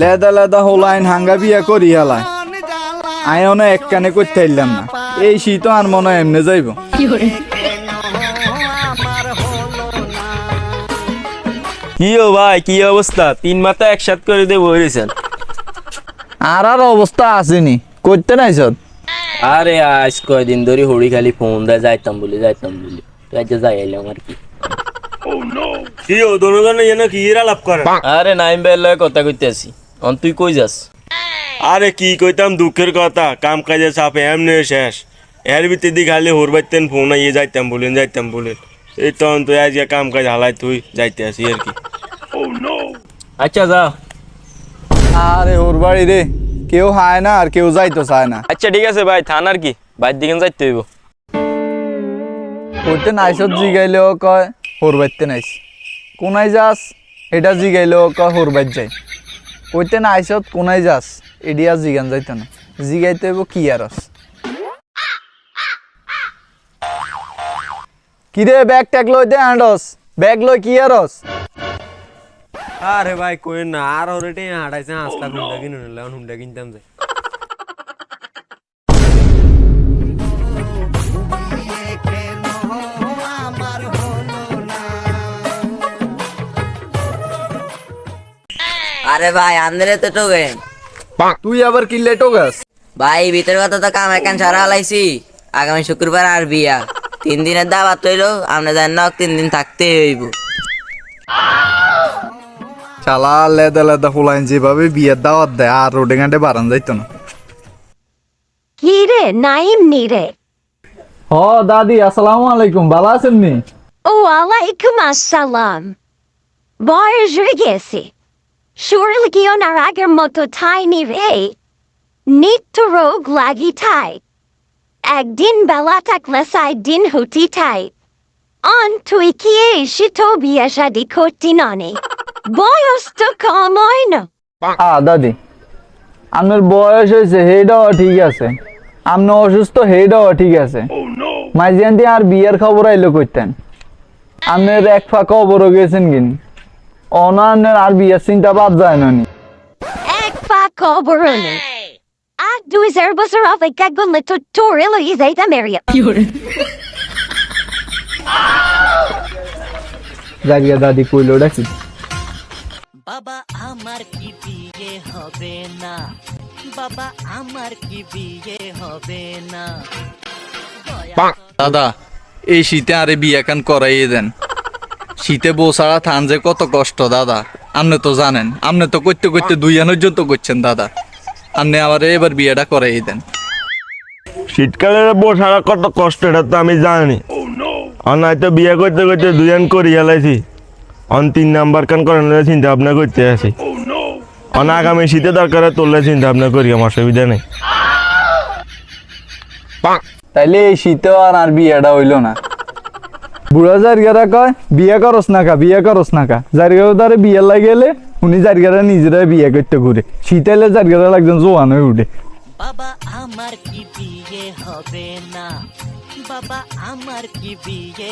লেদা লেদা হোলাইন হাঙ্গা বিয়া করি হেলায় আয়নে এক কানে করতে পারলাম না। এই শীত আর মনে হয় এমনি যাইব। কি ও ভাই, কি অবস্থা? 3 মাথা একসাথ করে দিয়ে বইরেছেন। আর অবস্থা আসেনি করতে নাই সব। আরে আজ কয়দিন ধরে হড়ি খালি ফোন দেয় যাইতাম বলি তো আজ যাই এলাম আর কি। কি ও দোনোজনে যেন কি আলাপ করে? আরে নাইম ভাইয়ের লগে কথা কইতে আসি। তুই কই যাস? আরে কি কইতাম দুঃখের কথা, কাম কাজে চাপে এমনি শেষ। এর ভিতরে দি খালি হরবাইতেন ফোন আইয়ে যাইতাম বলেন এই তখন তুই আজ কাম কাজ হালাই তুই যাইতে আসি আর কি। আচ্ছা যা। আরে ওর বাড়ি রে কেউ হায় না আর কেউ যাইতো চায় না। আচ্ছা ঠিক আছে ভাই, থান আর কি, বাইর দিকে যাইতে হইব। করতে নাইছত জিগাইলেও কয় হোর বাইতে নাইস, কোনায় যাস এটা জিগাইলেও কয় হোর বাইত যাই। কইতে নাইছত কোনায় যাস এডিয়া জিগান যাইতো না, জিগাইতে হইব কি আরস। কিরে ব্যাগ ট্যাগ লই দে আন্ডস, ব্যাগ লই কি আরস? আরে ভাই কই না, আর ওরেটে হাঁটাইছে হাসলা হুন্ডা কিনে নিলে হুন্ডা কিনতাম যাই। আরে ভাই আন্দরে তো টোকে তুই আবার কি লেটো গাছ? ভাই ভিতর কথা তো কাম এখন সারা হালাইছি। আগামী শুক্রবার আর বিয়া, 3 দিনের দাওয়াত হইলো, আমরা জানি না 3 দিন থাকতে হইব। শালা লেদা লেদা ফুলাইন যেভাবে বিয়ের দাওয়াত দেয় আর রোডে ঘাটে বারান যাইতো না। কি রে নাইম নি রে? হ দাদি আসসালামু আলাইকুম, ভালো আছেন নি? ও আলাইকুম আসসালাম। বয়স হয়ে গেছে, শরীর কি ওনার আগের মতো ঠাইনি রে? নিত্য রোগ লাগি ঠাই, একদিন বেলা থাকলে 4 দিন হুটি ঠাই। তুই কি এসে তো বিয়ে শাদি করতি ননে? বয়স তো কম হয় না। দাদি আপনার বয়স হয়েছে হেডাও ঠিক আছে, আপনি অসুস্থ হেডাও ঠিক আছে, মাইজিয়ান দিয়ে আর বিয়ের খবর আইলো করতেন। আপনার এক ফাঁকা অবরো গেছেন কিন অনার আর বিয়ের চিন্তা বাদ যায় না নি। এক পা কবরনে আর 2000 বছর অপেক্ষা করলে তো তোরে লইয়ে যাইতাম এরিয়া। জারিয়া দাদি কইলো ডাকি বাবা আমার কি বিয়ে হবে না, বাবা আমার কি বিয়ে হবে না। দাদা এই শীতে আরে বিয়ে কান করাইয়ে দেন, শীতে বউ ছাড়া থান যে কত কষ্ট দাদা আপনি তো জানেন, আপনি তো করতে করতে 2 আনোর জন্য করছেন দাদা, আপনি আবার এবার বিয়েটা করাইয়ে দেন। শীতকালের বসারা কত কষ্ট এটা তো আমি জানি। নয়তো বিয়ে করতে করতে 2 আন করি হেলাইছি, 3 নাম্বার কান করানোর চিন্তা ভাবনা করতে আছি। আগামী শীতে দরকার তোলে চিন্তা ভাবনা করি, আমার অসুবিধা নেই। তাইলে এই শীতেও আর বিয়েটা হইলো না। বুড়া জারিগারা কয় বিয়ে করস না কা, বিয়ে করস না কা, জারিগার দ্বারে বিয়ে লাগেলে উনি জারিগারা নিজেরা বিয়ে করতে ঘুরে, শীত এলে জারিগারা একজন জোয়ান হয়ে উঠে। বাবা আমার কি বিয়ে হবে না, বাবা আমার কি বিয়ে